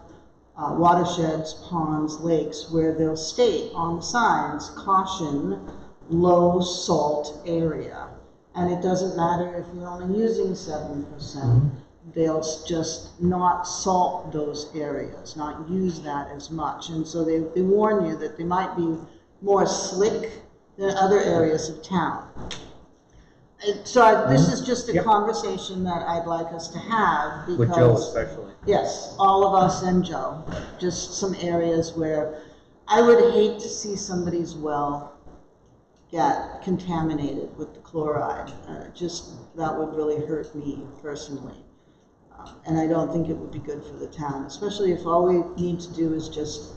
watersheds, ponds, lakes, where they'll state on signs, caution, low salt area. And it doesn't matter if you're only using 7%, they'll just not salt those areas, not use that as much. And so they warn you that they might be more slick than other areas of town. So this is just a conversation that I'd like us to have, because With Joe especially. yes, all of us and Joe, just some areas where I would hate to see somebody's well get contaminated with the chloride. That would really hurt me personally. And I don't think it would be good for the town, especially if all we need to do is just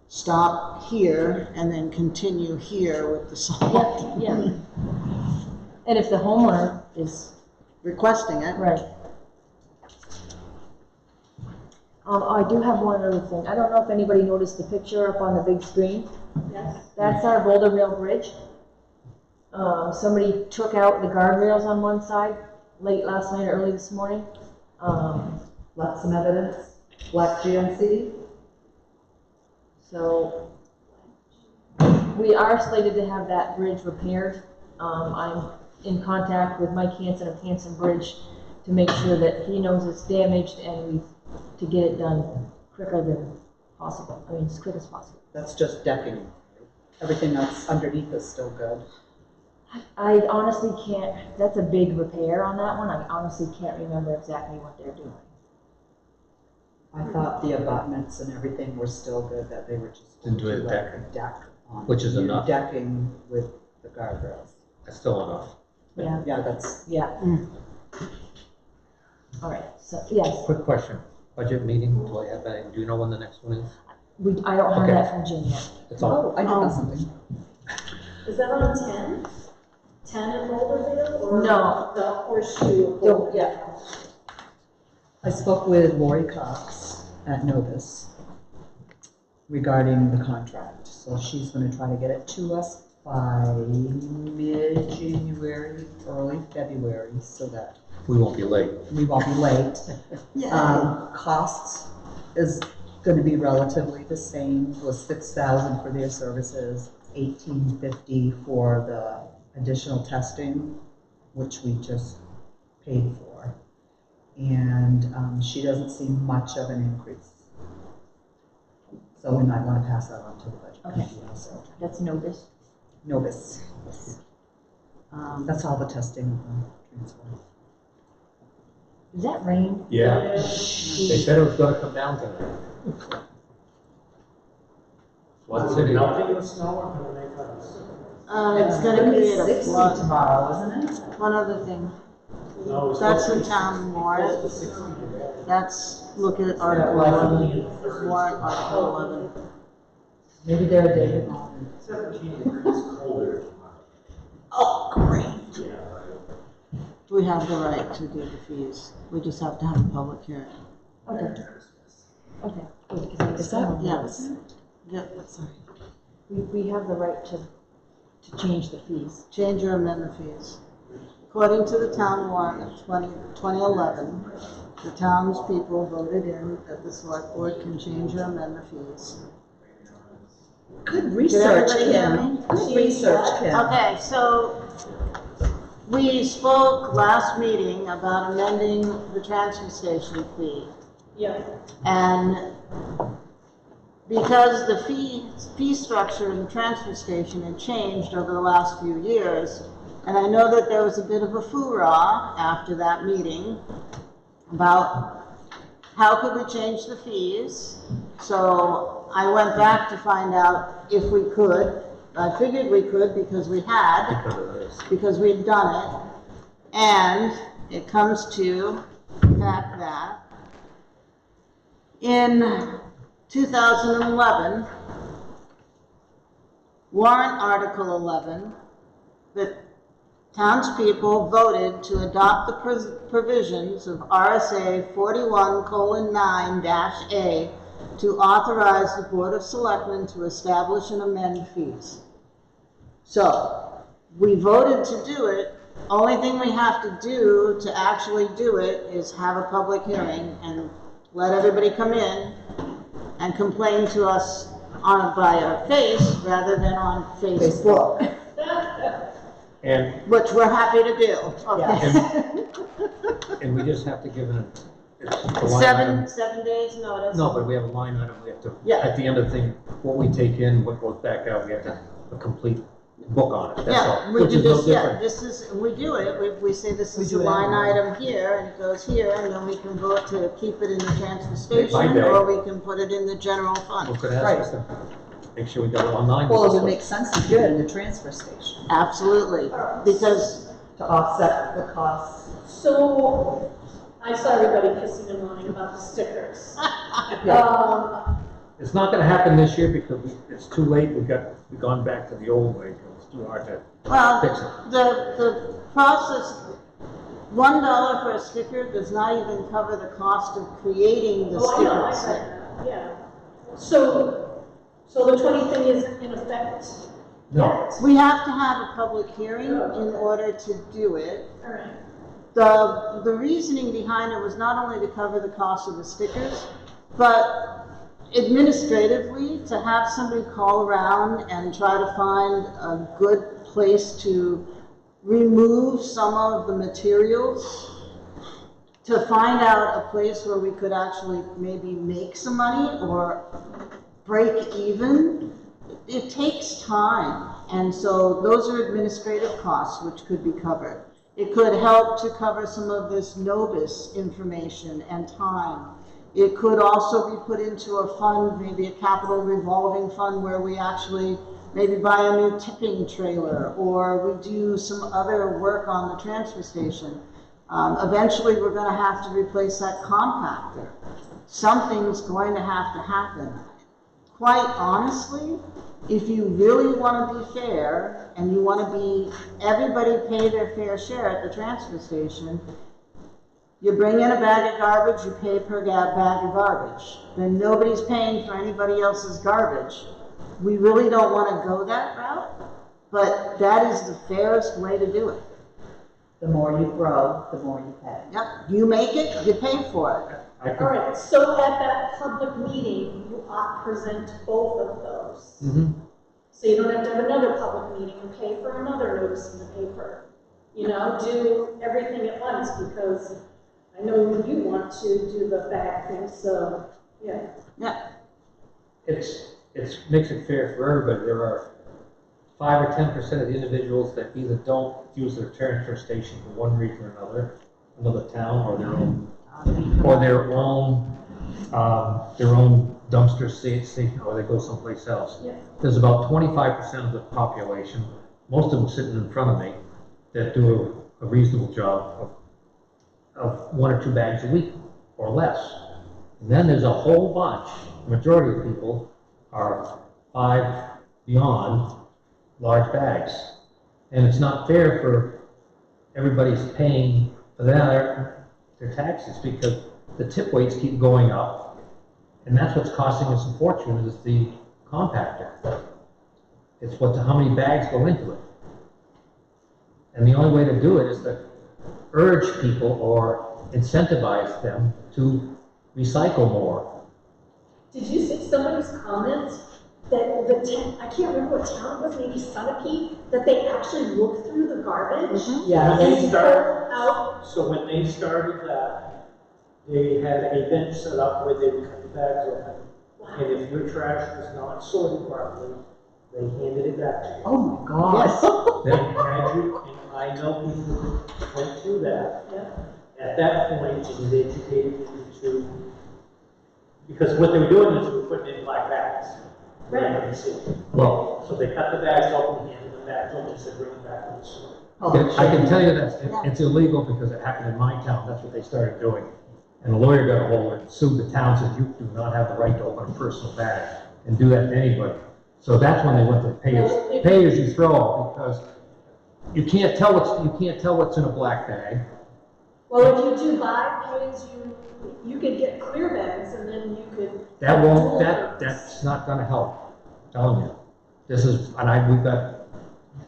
stop here and then continue here with the salt. Yeah. And if the homeowner is, Requesting it. right. I do have one other thing. I don't know if anybody noticed the picture up on the big screen. Yes. That's our Boulder Rail Bridge. Somebody took out the guardrails on one side late last night, early this morning. Left some evidence, black GMC. So we are slated to have that bridge repaired. I'm in contact with Mike Hansen of Hansen Bridge to make sure that he knows it's damaged and to get it done quicker than possible. I mean, as quick as possible. That's just decking. Everything else underneath is still good. I honestly can't, that's a big repair on that one. I honestly can't remember exactly what they're doing. I thought the abutments and everything were still good, that they were just Didn't do to a like deck. a deck on. Which is new enough. Decking with the guardrails. That's still enough. Yeah, Yeah, that's, yeah. All right, so, yes, Quick question, budget meeting, do I have that, do you know when the next one is? I don't have Okay. that from Jim yet. That's all. oh, I did know something. Is that on 10? 10 in Boulderville or? No. The horseshoe of Don't- Boulder? yeah. I spoke with Lori Cox at Novus regarding the contract. So she's gonna try to get it to us by mid-January, early February, so that We won't be late. we won't be late. Yeah. Costs is gonna be relatively the same, was $6,000 for their services, $1,850 for the additional testing, which we just paid for. And she doesn't see much of an increase. So we might wanna pass that on to the budget Okay. committee also. That's Novus. Novus, that's all the testing of the transfer. Is that rain? Yeah. They said it was gonna come down tonight. What Was it city? melting the snow or gonna make ice? It's gonna create a 60 flood. tomorrow, isn't it? One other thing, No, it's that's supposed the to be- town Close warrant, to 60 today. that's, look at Article Yeah, 11, warrant Article 11. Maybe they're a day behind. 17 degrees colder. Oh, great. Yeah. We have the right to do the fees, we just have to have a public hearing. Okay. Okay. Good, 'cause I was Is that, telling Yes. them, Yeah, sorry. we have the right to change the fees. Change or amend the fees. According to the town warrant of 2011, the townspeople voted in that the select board can change or amend the fees. Good research, everybody hear Kim. me? Good research, Kim. Okay, so we spoke last meeting about amending the transfer station fee. Yeah. And because the fee structure in the transfer station had changed over the last few years, and I know that there was a bit of a foo-rah after that meeting about how could we change the fees. So I went back to find out if we could. I figured we could because we had, Because of this. because we'd done it. And it comes to the fact that in 2011, warrant Article 11, the townspeople voted to adopt the provisions of RSA 41:9-A to authorize the Board of Selectmen to establish and amend fees. So, we voted to do it. Only thing we have to do to actually do it is have a public hearing and let everybody come in and complain to us by our face rather than on Facebook, And, which we're happy to do. Okay. and we just have to give it a line item. 7 days notice. No, but we have a line item, we have to, Yeah. at the end of the thing, what we take in, what goes back out, we have to have a complete book on it, that's Yeah, all. we Which do is no this, yeah, different. this is, we do it, we say this We is do a it line anyway. item here, and it goes here, and then we can vote to keep it in the transfer my station, day. or we can put it in the general We fund. could Right. ask us to make sure we got it online. Well, it would make sense to do it in the transfer station Absolutely, because, to offset the costs. So, I saw everybody kissing and moaning about the stickers. It's not gonna happen this year because it's too late, we've gone back to the old way, because it's too hard to Well, fix it. the process, $1 for a sticker does not even cover the cost of creating the Oh, I know, I stickers. read that, yeah. So the 20 thing isn't in effect No. yet? We have to have a public hearing in order to do it. All right. The reasoning behind it was not only to cover the cost of the stickers, but administratively, to have somebody call around and try to find a good place to remove some of the materials, to find out a place where we could actually maybe make some money or break even. It takes time, and so those are administrative costs which could be covered. It could help to cover some of this Novus information and time. It could also be put into a fund, maybe a capital revolving fund, where we actually maybe buy a new tipping trailer, or we do some other work on the transfer station. Eventually, we're going to have to replace that compactor. Something's going to have to happen. Quite honestly, if you really want to be fair and you want to be everybody pay their fair share at the transfer station, you bring in a bag of garbage, you pay per bag of garbage. Then nobody's paying for anybody else's garbage. We really don't want to go that route, but that is the fairest way to do it. The more you grow, the more you pay. Yep, you make it, you pay for it. All right, so at that public meeting, you ought to present both of those. Mm-hmm. So you don't have to have another public meeting and pay for another notice in the paper. You know, do everything at once, because I know you want to do the bag thing, so, yeah. Yeah, It's makes it fair for everybody. There are 5 or 10% of the individuals that either don't use their transfer station for one reason or another town, or their own dumpster station, or they go someplace else. Yeah. There's about 25% of the population, most of them sitting in front of me, that do a reasonable job of 1 or 2 bags a week or less. And then there's a whole bunch, the majority of people are 5 beyond large bags. And it's not fair for everybody's paying for their taxes, because the tip weights keep going up. And that's what's costing us a fortune, is the compactor. It's how many bags go into it. And the only way to do it is to urge people or incentivize them to recycle more. Did you see somebody's comment that I can't remember what town it was, maybe Sunapee, that they actually looked through the garbage? Yeah. When they And started, pulled out, so when they started that, they had a bench set up where they would cut the bags open. And if your trash was not sorted properly, they handed it back to you. Oh my God. Then And I know people who went through that. yeah. At that point, it was educated into, because what they were doing is they were putting in black bags. Right. Well, So they cut the bags open, handed them back to them, and said, bring them back to the store. I can tell you that it's illegal, because it happened in my town. That's what they started doing. And the lawyer got a hold of it, sued the town, said, you do not have the right to open a personal bag and do that to anybody. So that's when they went to pay as you throw, because you can't tell what's in a black bag. Well, if you do buy pay as you could get clear bags, and then you could. That's not gonna help, I'm telling you. This is, and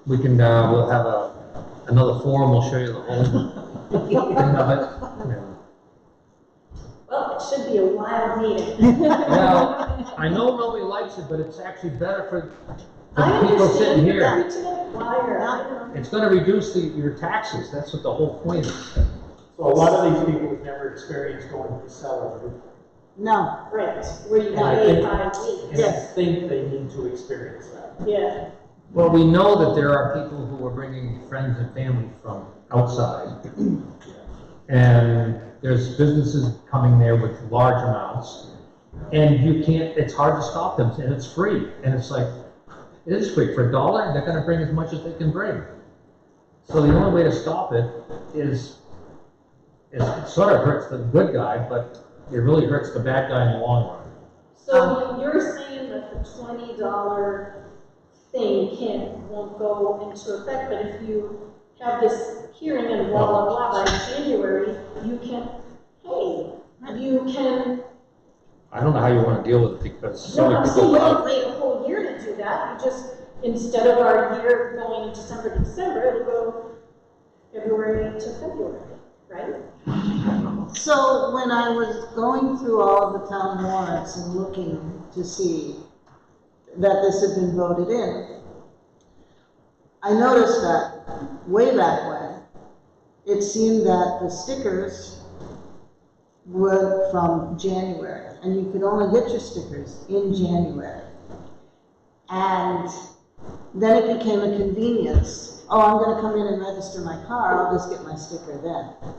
we'll have another forum, we'll show you the whole thing of it. Well, it should be a wild meeting. Well, I know nobody likes it, but it's actually better for I the people sitting understand you're here. preaching at the choir, I know. It's gonna reduce your taxes, that's what the whole point is. So a lot of these people have never experienced going to the cellar. no, Right, where you And I got think- 8 5 weeks. And I think they need to experience that. Yeah, Well, we know that there are people who are bringing friends and family from outside. And there's businesses coming there with large amounts. And it's hard to stop them, and it's free. And it's like, it is free. For $1, they're gonna bring as much as they can bring. So the only way to stop it is it sort of hurts the good guy, but it really hurts the bad guy in the long run. So you're saying that the $20 thing won't go into effect, but if you have this hearing and blah, blah, blah by January, you can, I don't know how you want to deal with it because so no, many I'm people. saying you don't wait a whole year to do that. You just, instead of our year going December to December, it'll go February to February, right? So when I was going through all of the town warrants and looking to see that this had been voted in, I noticed that way back when, it seemed that the stickers were from January, and you could only get your stickers in January. And then it became a convenience. Oh, I'm going to come in and register my car, I'll just get my sticker then.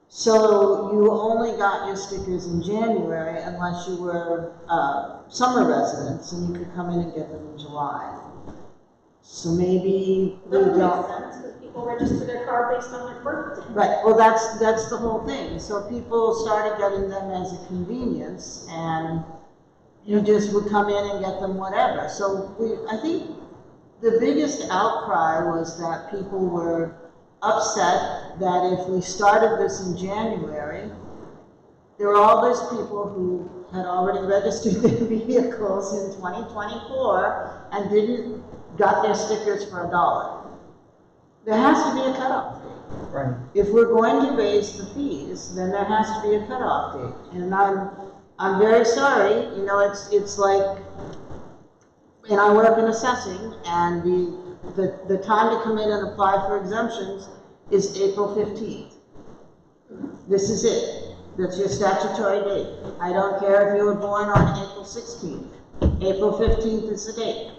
So you only got your stickers in January unless you were summer residents, and you could come in and get them in July. So maybe we That makes don't. sense, because people register their car based on their birthday. Right, well, that's the whole thing. So people started getting them as a convenience, and you just would come in and get them whatever. So I think the biggest outcry was that people were upset that if we started this in January, there were all those people who had already registered their vehicles in 2024 and got their stickers for $1. There has to be a cutoff date. Right. If we're going to raise the fees, then there has to be a cutoff date. And I'm very sorry, you know, it's like, and I work in assessing, and the time to come in and apply for exemptions is April 15th. This is it. That's your statutory date. I don't care if you were born on April 16th. April 15th is the date.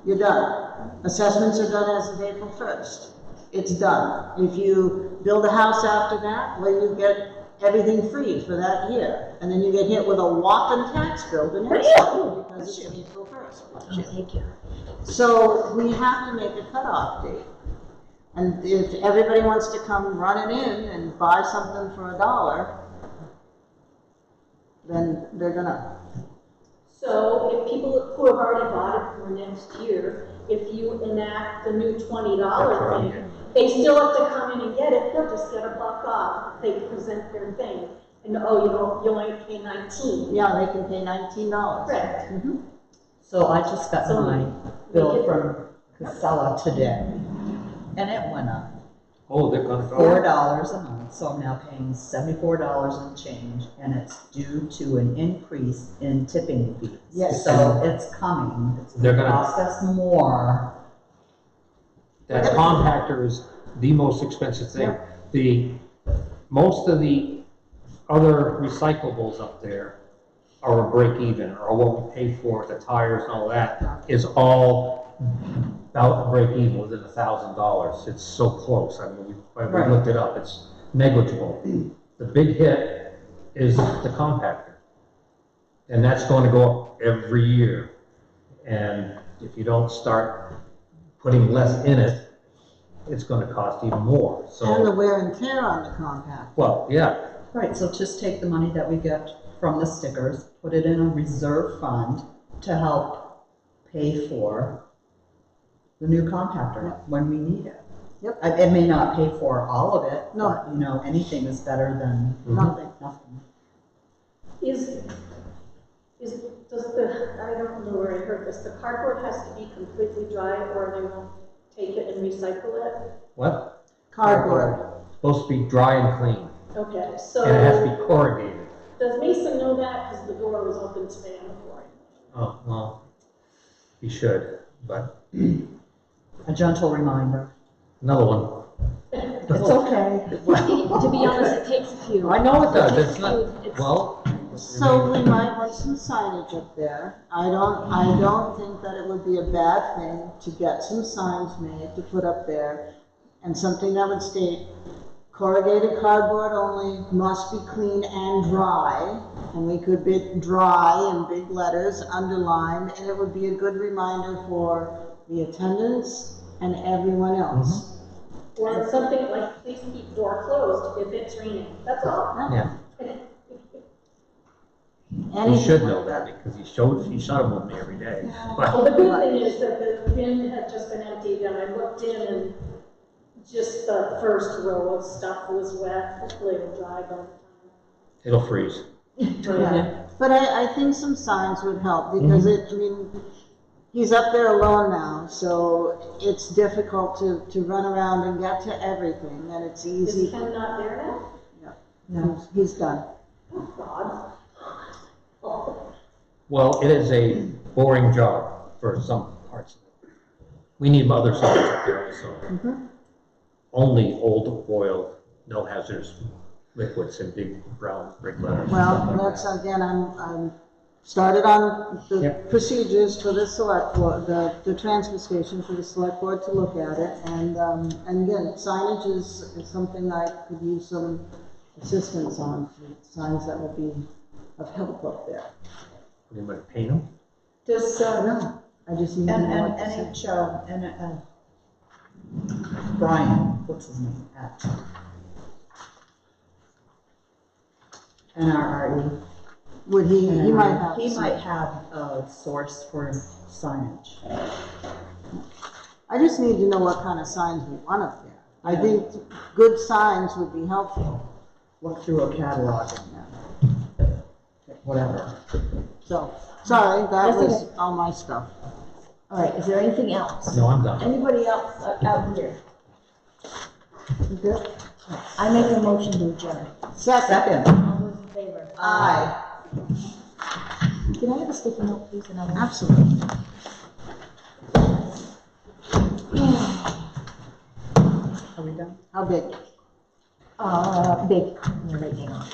You're done. Assessments are done as of April 1st. It's done. If you build a house after that, well, you get everything free for that year. And then you get hit with a whopping tax bill the next year because it's April 1st. Thank you. So we have to make a cutoff date. And if everybody wants to come running in and buy something for $1, then they're gonna. So if people who have already bought it for next year, if you enact the new $20 thing, they still have to come in and get it. They'll just get $1 off. They present their thing. And you only pay $19. Yeah, they can pay $19. Correct. Mm-hmm. So I just got So my bill from Casella today, and it went up Oh, they're gonna go. $4 a month, so I'm now paying $74 and change, and it's due to an increase in tipping fees. Yes. So it's coming, it's They're gonna gonna- cost us more. That compactor is the most expensive thing. Most of the other recyclables up there are a break even, or what we pay for, the tires and all that, is all about a break even within $1,000. It's so close. I mean, we Right. looked it up. It's negligible. The big hit is the compactor, and that's going to go up every year. And if you don't start putting less in it, it's going to cost even more. And the So, wear and tear on the compact. well, yeah, Right, so just take the money that we get from the stickers, put it in a reserve fund to help pay for the new compactor when we need it. Yep. It may not pay for all of it, No. but, you know, anything is better than Nothing. nothing. I don't know where I heard this, the cardboard has to be completely dry or they won't take it and recycle it? what? Cardboard. Supposed to be dry and clean, Okay, so and it has to be corrugated. does Mason know that? Because the door was open today on the floor. Oh, well, he should, but A gentle reminder. another one. It's okay. To be honest, it takes a few. I know it does, takes it's a not, few. well. So we might want some signage up there. I don't think that it would be a bad thing to get some signs made to put up there, and something that would state, corrugated cardboard only, must be clean and dry, and we could be dry in big letters underlined, and it would be a good reminder for the attendants and everyone else. Or something like, please keep door closed if it's raining, that's all. Yeah, Anything he should like know that because he showed them with me every day. Well, But the good thing is that the bin had just been emptied, and I looked in and just the first row of stuff was wet, hopefully it'll dry by the it'll freeze. time. Yeah, but I think some signs would help, because I mean, he's up there alone now, so it's difficult to run around and get to everything, and it's Is easy. Ken not there now? No. He's done. Oh, God. Oh. Well, it is a boring job for some parts of it. We need other signs up there also. Only old oil, no hazardous liquids in big brown brick letters. Well, that's, again, I'm started on the Yep. procedures for the select board, the transfer station for the select board to look at it, and again, signage is something I could use some assistance on, signs that would be of help up there. Anybody paint them? Does, No, I just need to know what to say. Brian, what's his name, at NRRE? Would he might have. He some. might have a source for signage. I just need to know what kind of signs we want up there. I think good signs would be helpful. Look through a catalog and whatever. So, sorry, that That's was okay. all my stuff. All right, is there anything else? No, I'm done. Anybody else out here? You good? I make a motion to adjourn. Second. All those in favor? Aye. Can I have a sticky note, please, and I'll... Absolutely. Are we done? How big? Big, I'm gonna write it down.